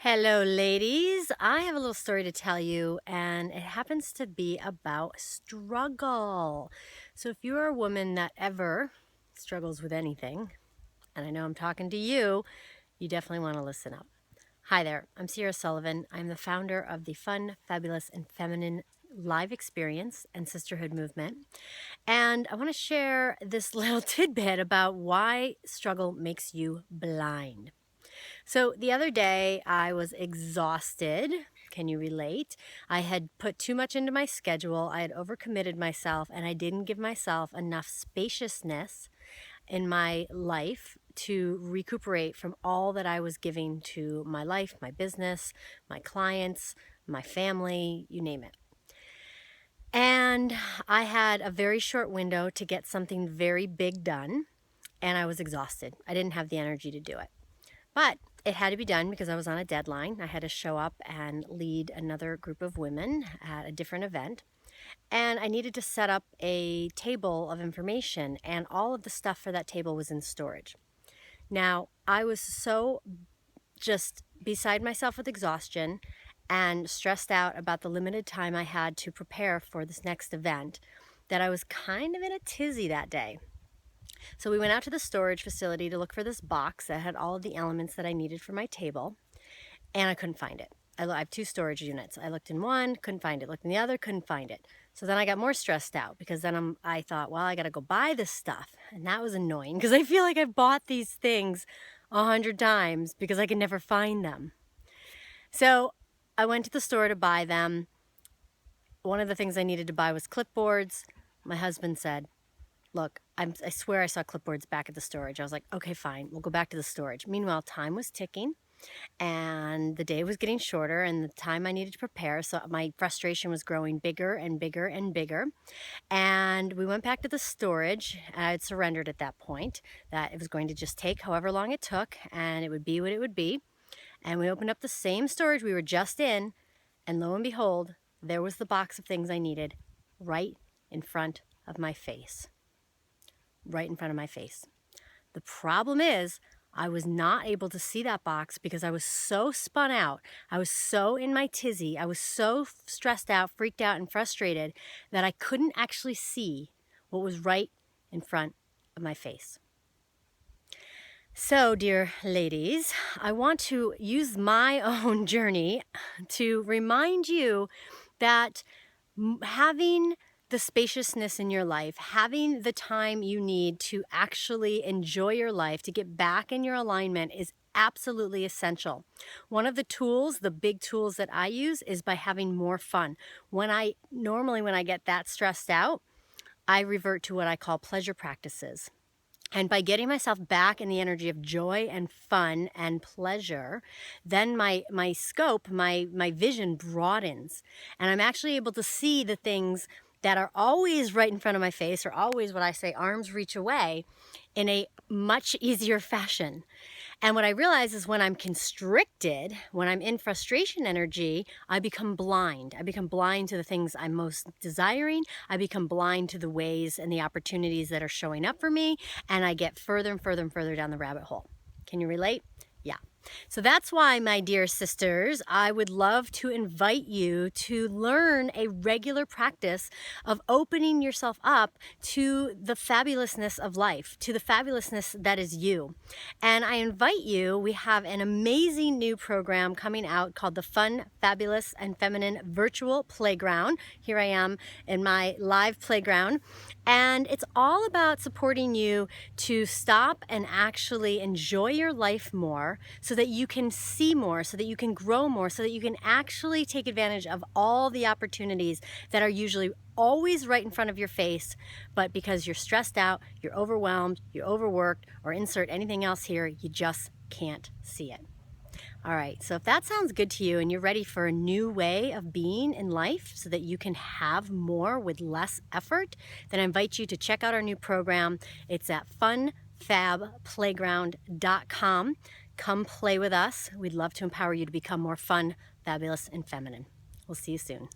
Hello, ladies. I have a little story to tell you, and it happens to be about struggle. So, if you are a woman that ever struggles with anything, and I know I'm talking to you, you definitely want to listen up. Hi there, I'm Sierra Sullivan. I'm the founder of the Fun, Fabulous, and Feminine Live Experience and Sisterhood Movement. And I want to share this little tidbit about why struggle makes you blind. So the other day I was exhausted. Can you relate? I had put too much into my schedule. I had overcommitted myself and I didn't give myself enough spaciousness in my life to recuperate from all that I was giving to my life, my business, my clients, my family, you name it. And I had a very short window to get something very big done, and I was exhausted. I didn't have the energy to do it. But it had to be done because I was on a deadline. I had to show up and lead another group of women at a different event. And I needed to set up a table of information, and all of the stuff for that table was in storage. Now, I was so just beside myself with exhaustion and stressed out about the limited time I had to prepare for this next event that I was kind of in a tizzy that day. So we went out to the storage facility to look for this box that had all of the elements that I needed for my table, and I couldn't find it. I have two storage units. I looked in one, couldn't find it. Looked in the other, couldn't find it. So then I got more stressed out because then I thought, well, I got to go buy this stuff. And that was annoying because I feel like I've bought these things 100 times because I can never find them. So I went to the store to buy them. One of the things I needed to buy was clipboards. My husband said, look, I swear I saw clipboards back at the storage. I was like, okay, fine, we'll go back to the storage. Meanwhile, time was ticking and the day was getting shorter and the time I needed to prepare. So my frustration was growing bigger and bigger and bigger. And we went back to the storage. I had surrendered at that point that it was going to just take however long it took and it would be what it would be. And we opened up the same storage we were just in, and lo and behold, there was the box of things I needed right in front of my face. Right in front of my face. The problem is I was not able to see that box because I was so spun out. I was so in my tizzy. I was so stressed out, freaked out, and frustrated that I couldn't actually see what was right in front of my face. So, dear ladies, I want to use my own journey to remind you that having the spaciousness in your life, having the time you need to actually enjoy your life, to get back in your alignment is absolutely essential. One of the tools, the big tools that I use is by having more fun. When I get that stressed out, I revert to what I call pleasure practices. And by getting myself back in the energy of joy and fun and pleasure, then my scope, my vision broadens. And I'm actually able to see the things that are always right in front of my face, or always what I say, arm's reach away, in a much easier fashion. And what I realize is when I'm constricted, when I'm in frustration energy, I become blind. I become blind to the things I'm most desiring. I become blind to the ways and the opportunities that are showing up for me. And I get further and further and further down the rabbit hole. Can you relate? Yeah. So that's why, my dear sisters, I would love to invite you to learn a regular practice of opening yourself up to the fabulousness of life, to the fabulousness that is you. And I invite you, we have an amazing new program coming out called the Fun, Fabulous, and Feminine Virtual Playground. Here I am in my live playground. And it's all about supporting you to stop and actually enjoy your life more so that you can see more, so that you can grow more, so that you can actually take advantage of all the opportunities that are usually always right in front of your face, but because you're stressed out, you're overwhelmed, you're overworked, or insert anything else here, you just can't see it. All right, so if that sounds good to you and you're ready for a new way of being in life so that you can have more with less effort, then I invite you to check out our new program. It's at funfabplayground.com. Come play with us. We'd love to empower you to become more fun, fabulous, and feminine. We'll see you soon.